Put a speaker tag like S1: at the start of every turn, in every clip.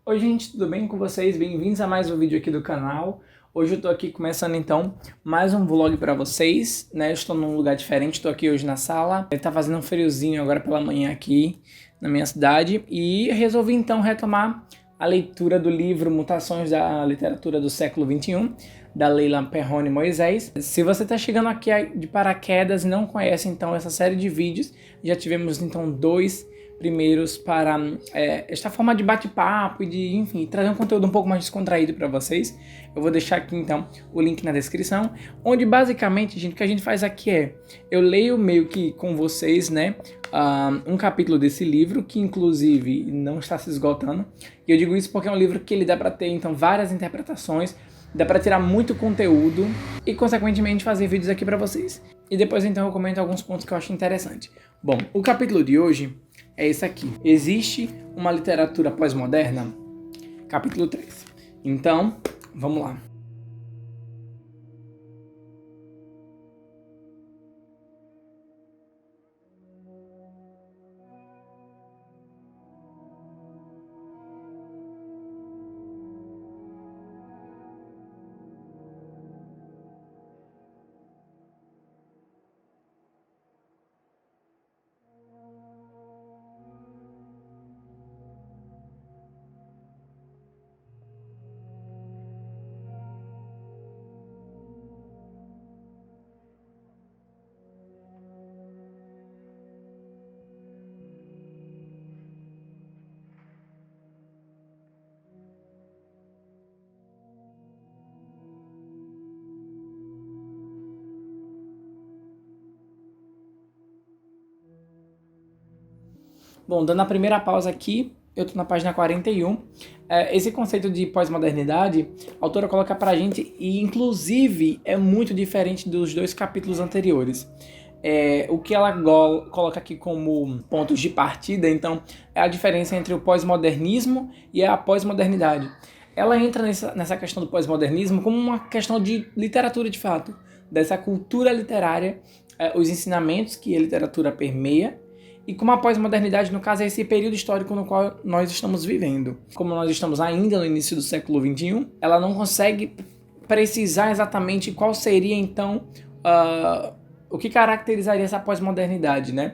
S1: Oi gente, tudo bem com vocês? Bem-vindos a mais um vídeo aqui do canal. Hoje eu tô aqui começando então mais um vlog pra vocês, né? Eu estou num lugar diferente, tô aqui hoje na sala. Tá fazendo um friozinho agora pela manhã aqui na minha cidade e resolvi então retomar a leitura do livro Mutações da Literatura do Século XXI, da Leila Perrone Moisés. Se você está chegando aqui de paraquedas e não conhece então essa série de vídeos, já tivemos então dois primeiros para esta forma de bate-papo e de, enfim, trazer um conteúdo um pouco mais descontraído para vocês. Eu vou deixar aqui então o link na descrição, onde basicamente, gente, o que a gente faz aqui eu leio meio que com vocês, né, um capítulo desse livro, que inclusive não está se esgotando, e eu digo isso porque é um livro que ele dá para ter então várias interpretações, dá para tirar muito conteúdo e consequentemente fazer vídeos aqui para vocês. E depois então eu comento alguns pontos que eu acho interessante. Bom, o capítulo de hoje é esse aqui. Existe uma literatura pós-moderna? Capítulo 3. Então, vamos lá. Bom, dando a primeira pausa aqui, eu estou na página 41. Esse conceito de pós-modernidade, a autora coloca pra gente, e inclusive é muito diferente dos dois capítulos anteriores. O que ela coloca aqui como pontos de partida, então, é a diferença entre o pós-modernismo e a pós-modernidade. Ela entra nessa questão do pós-modernismo como uma questão de literatura de fato, dessa cultura literária, os ensinamentos que a literatura permeia, e como a pós-modernidade, no caso, é esse período histórico no qual nós estamos vivendo. Como nós estamos ainda no início do século XXI, ela não consegue precisar exatamente qual seria, então, o que caracterizaria essa pós-modernidade, né?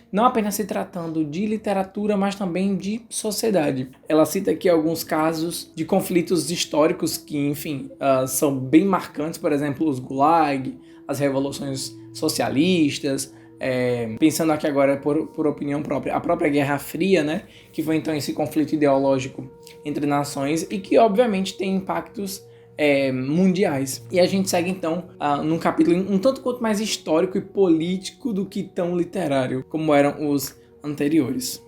S1: Não apenas se tratando de literatura, mas também de sociedade. Ela cita aqui alguns casos de conflitos históricos que, enfim, são bem marcantes, por exemplo, os Gulag, as revoluções socialistas, pensando aqui agora por opinião própria, a própria Guerra Fria, né, que foi então esse conflito ideológico entre nações e que obviamente tem impactos mundiais. E a gente segue então num capítulo um tanto quanto mais histórico e político do que tão literário, como eram os anteriores.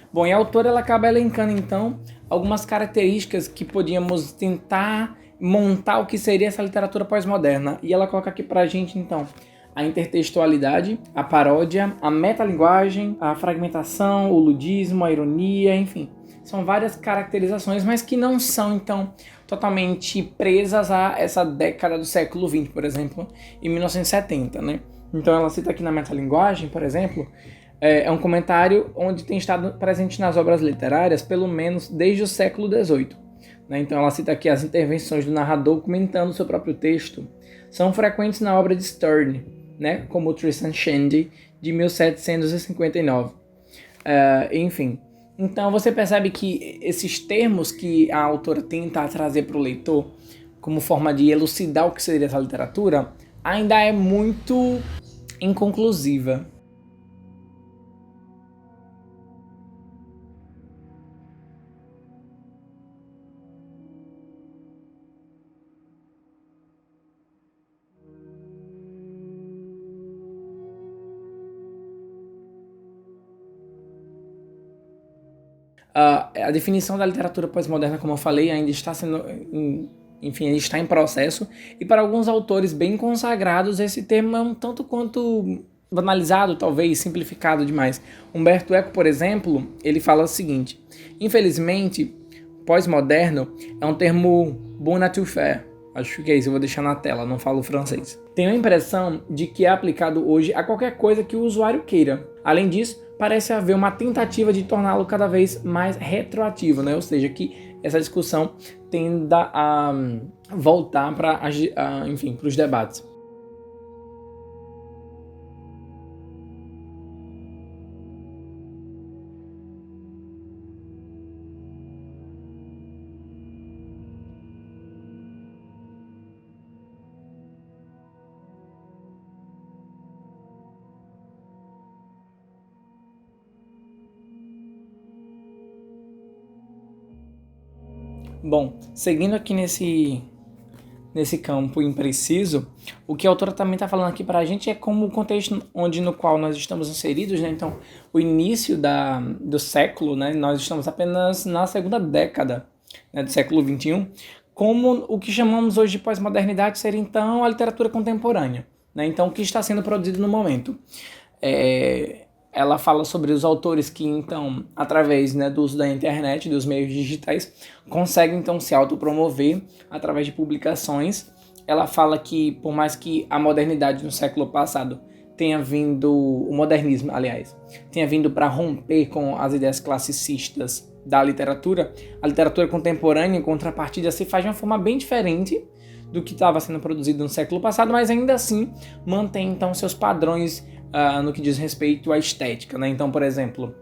S1: Bom, e a autora ela acaba elencando então algumas características que podíamos tentar montar o que seria essa literatura pós-moderna. E ela coloca aqui pra gente então a intertextualidade, a paródia, a metalinguagem, a fragmentação, o ludismo, a ironia, enfim. São várias caracterizações, mas que não são então totalmente presas a essa década do século XX, por exemplo, em 1970, né? Então ela cita aqui na metalinguagem, por exemplo, é um comentário onde tem estado presente nas obras literárias pelo menos desde o século XVIII. Né? Então ela cita aqui as intervenções do narrador comentando o seu próprio texto. São frequentes na obra de Sterne, né? Como o Tristan Shandy, de 1759. Enfim, então você percebe que esses termos que a autora tenta trazer para o leitor como forma de elucidar o que seria essa literatura ainda é muito inconclusiva. A definição da literatura pós-moderna, como eu falei, ainda está sendo, enfim, está em processo, e para alguns autores bem consagrados esse termo é um tanto quanto banalizado, talvez, simplificado demais. Humberto Eco, por exemplo, ele fala o seguinte: infelizmente, pós-moderno é um termo bon à tout faire. Acho que é isso, eu vou deixar na tela, não falo francês. Tenho a impressão de que é aplicado hoje a ququer coisa que o usuário queira. Além disso, parece haver uma tentativa de torná-lo cada vez mais retroativo, né? Ou seja, que essa discussão tenda a voltar para, enfim, para os debates. Bom, seguindo aqui nesse campo impreciso, o que a autora também está falando aqui para a gente é como o contexto no qual nós estamos inseridos, né? Então, o início do século, né? Nós estamos apenas na segunda década, né, do século XXI, como o que chamamos hoje de pós-modernidade seria, então, a literatura contemporânea, né? Então, o que está sendo produzido no momento. Ela fala sobre os autores que, então, através, né, do uso da internet, dos meios digitais, conseguem, então, se autopromover através de publicações. Ela fala que, por mais que a modernidade no século passado tenha vindo, o modernismo, aliás, tenha vindo para romper com as ideias classicistas da literatura, a literatura contemporânea, em contrapartida, se faz de uma forma bem diferente do que estava sendo produzido no século passado, mas ainda assim mantém, então, seus padrões no que diz respeito à estética, né? Então, por exemplo,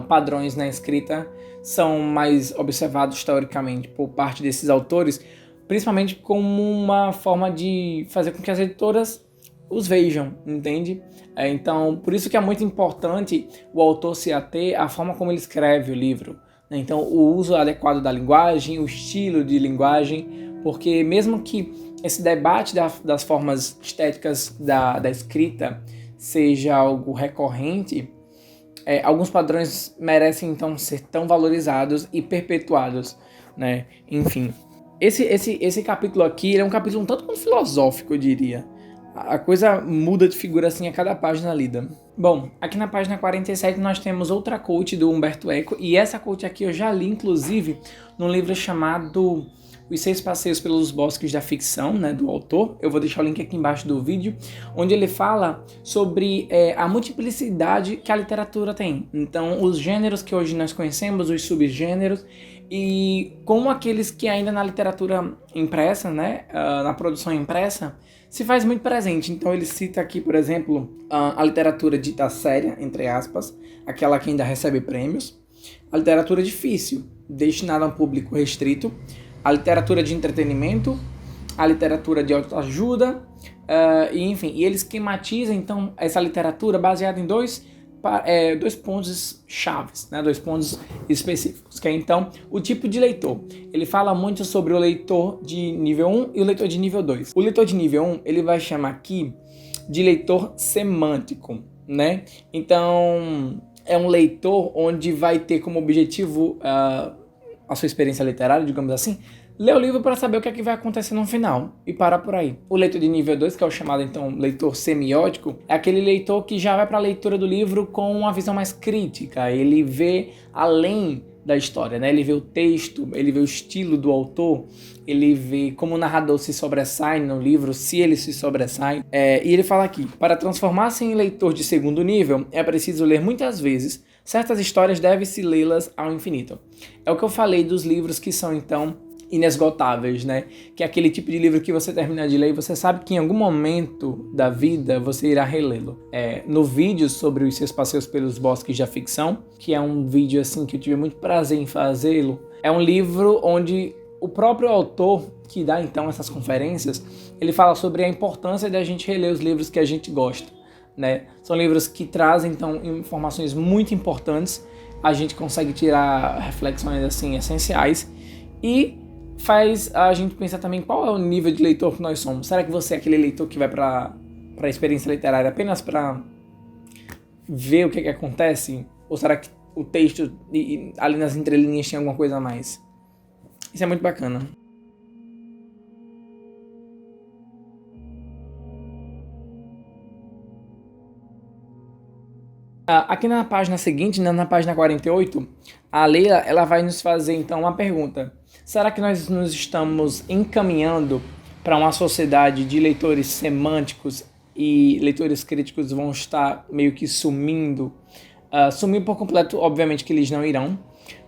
S1: padrões na escrita são mais observados teoricamente por parte desses autores, principalmente como uma forma de fazer com que as editoras os vejam, entende? Então, por isso que é muito importante o autor se ater à forma como ele escreve o livro, né? Então, o uso adequado da linguagem, o estilo de linguagem, porque mesmo que esse debate das formas estéticas da escrita seja algo recorrente, alguns padrões merecem então ser tão valorizados e perpetuados, né? Enfim, esse capítulo aqui ele é um capítulo um tanto quanto filosófico, eu diria. A coisa muda de figura assim a cada página lida. Bom, aqui na página 47 nós temos outra quote do Humberto Eco, e essa quote aqui eu já li, inclusive, num livro chamado Os 6 Passeios pelos Bosques da Ficção, né, do autor. Eu vou deixar o link aqui embaixo do vídeo, onde ele fala sobre a multiplicidade que a literatura tem. Então, os gêneros que hoje nós conhecemos, os subgêneros, e como aqueles que ainda na literatura impressa, né, na produção impressa, se faz muito presente. Então ele cita aqui, por exemplo, a literatura dita séria, entre aspas, aquela que ainda recebe prêmios, a literatura difícil, destinada a um público restrito, a literatura de entretenimento, a literatura de autoajuda, e enfim, e ele esquematiza então essa literatura baseada em dois pontos chaves, né? 2 pontos específicos, que é então o tipo de leitor. Ele fala muito sobre o leitor de nível 1 e o leitor de nível 2. O leitor de nível 1 ele vai chamar aqui de leitor semântico, né? Então é um leitor onde vai ter como objetivo a sua experiência literária, digamos assim, ler o livro para saber o que é que vai acontecer no final e parar por aí. O leitor de nível 2, que é o chamado então leitor semiótico, é aquele leitor que já vai para a leitura do livro com uma visão mais crítica. Ele vê além da história, né? Ele vê o texto, ele vê o estilo do autor, ele vê como o narrador se sobressai no livro, se ele se sobressai. E ele fala aqui: para transformar-se em leitor de segundo nível, é preciso ler muitas vezes. Certas histórias deve-se lê-las ao infinito. É o que eu falei dos livros que são então inesgotáveis, né? Que é aquele tipo de livro que você termina de ler e você sabe que em algum momento da vida você irá relê-lo. No vídeo sobre os 6 passeios pelos bosques da ficção, que é um vídeo assim que eu tive muito prazer em fazê-lo, é um livro onde o próprio autor que dá então essas conferências, ele fala sobre a importância da gente reler os livros que a gente gosta, né? São livros que trazem então informações muito importantes, a gente consegue tirar reflexões assim essenciais e faz a gente pensar também qual é o nível de leitor que nós somos. Será que você é aquele leitor que vai para a experiência literária apenas para ver o que acontece? Ou será que o texto ali nas entrelinhas tem alguma coisa a mais? Isso é muito bacana. Aqui na página seguinte, né, na página 48, a Leila ela vai nos fazer então uma pergunta. Será que nós nos estamos encaminhando para uma sociedade de leitores semânticos e leitores críticos vão estar meio que sumindo? Sumir por completo, obviamente que eles não irão,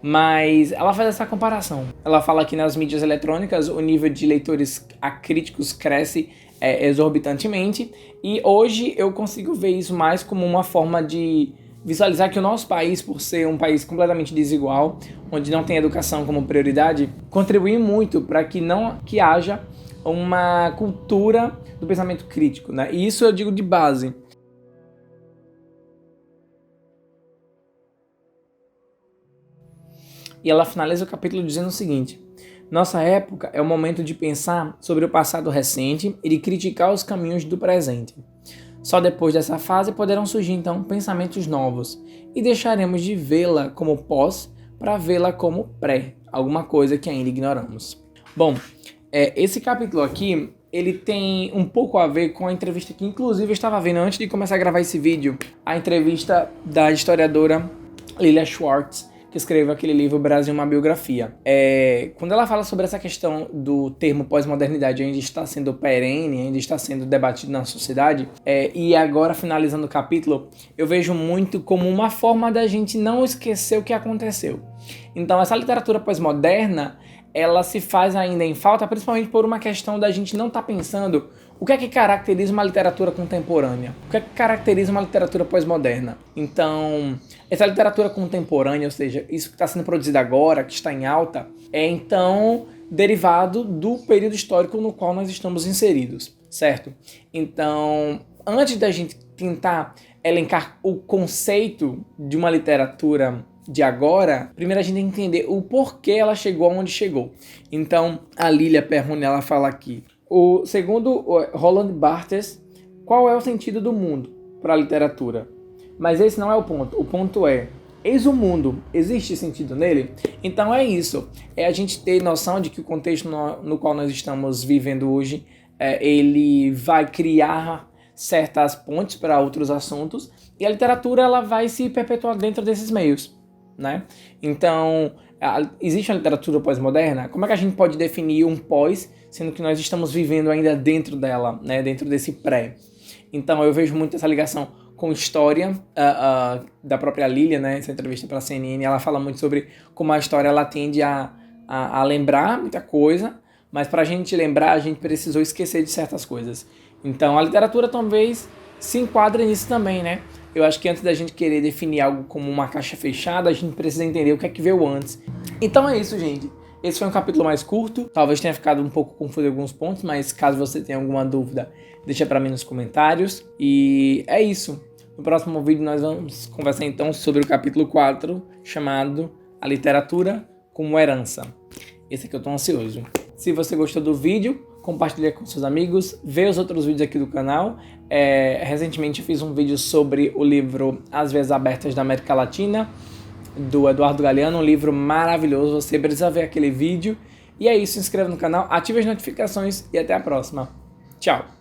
S1: mas ela faz essa comparação. Ela fala que nas mídias eletrônicas o nível de leitores críticos cresce exorbitantemente, e hoje eu consigo ver isso mais como uma forma de visualizar que o nosso país, por ser um país completamente desigual, onde não tem educação como prioridade, contribui muito para que haja uma cultura do pensamento crítico, né? E isso eu digo de base. E ela finaliza o capítulo dizendo o seguinte: nossa época é o momento de pensar sobre o passado recente e de criticar os caminhos do presente. Só depois dessa fase poderão surgir então pensamentos novos e deixaremos de vê-la como pós para vê-la como pré, alguma coisa que ainda ignoramos. Bom, esse capítulo aqui, ele tem um pouco a ver com a entrevista que inclusive eu estava vendo antes de começar a gravar esse vídeo, a entrevista da historiadora Lilia Schwartz, que escreveu aquele livro Brasil, uma biografia. Quando ela fala sobre essa questão do termo pós-modernidade ainda está sendo perene, ainda está sendo debatido na sociedade, e agora finalizando o capítulo, eu vejo muito como uma forma da gente não esquecer o que aconteceu. Então essa literatura pós-moderna, ela se faz ainda em falta, principalmente por uma questão da gente não estar pensando o que é que caracteriza uma literatura contemporânea, o que é que caracteriza uma literatura pós-moderna. Então, essa literatura contemporânea, ou seja, isso que está sendo produzido agora, que está em alta, é então derivado do período histórico no qual nós estamos inseridos, certo? Então, antes da gente tentar elencar o conceito de uma literatura de agora, primeiro a gente tem que entender o porquê ela chegou onde chegou. Então, a Lilia Perrone, ela fala aqui: segundo Roland Barthes, qual é o sentido do mundo para a literatura? Mas esse não é o ponto. O ponto é, eis o mundo, existe sentido nele? Então é isso. É a gente ter noção de que o contexto no qual nós estamos vivendo hoje, ele vai criar certas pontes para outros assuntos, e a literatura ela vai se perpetuar dentro desses meios, né? Então, existe uma literatura pós-moderna? Como é que a gente pode definir um pós, sendo que nós estamos vivendo ainda dentro dela, né? Dentro desse pré? Então, eu vejo muito essa ligação com história da própria Lilia, né? Essa entrevista para a CNN, ela fala muito sobre como a história ela tende a lembrar muita coisa, mas para a gente lembrar, a gente precisou esquecer de certas coisas. Então, a literatura talvez se enquadre nisso também, né? Eu acho que antes da gente querer definir algo como uma caixa fechada, a gente precisa entender o que é que veio antes. Então é isso, gente. Esse foi um capítulo mais curto. Talvez tenha ficado um pouco confuso em alguns pontos, mas caso você tenha alguma dúvida, deixa pra mim nos comentários. E é isso. No próximo vídeo nós vamos conversar então sobre o capítulo 4, chamado A Literatura como Herança. Esse aqui eu tô ansioso. Se você gostou do vídeo, compartilha com seus amigos, vê os outros vídeos aqui do canal. Recentemente eu fiz um vídeo sobre o livro As Vias Abertas da América Latina, do Eduardo Galeano, um livro maravilhoso, você precisa ver aquele vídeo. E é isso, se inscreva no canal, ative as notificações e até a próxima. Tchau!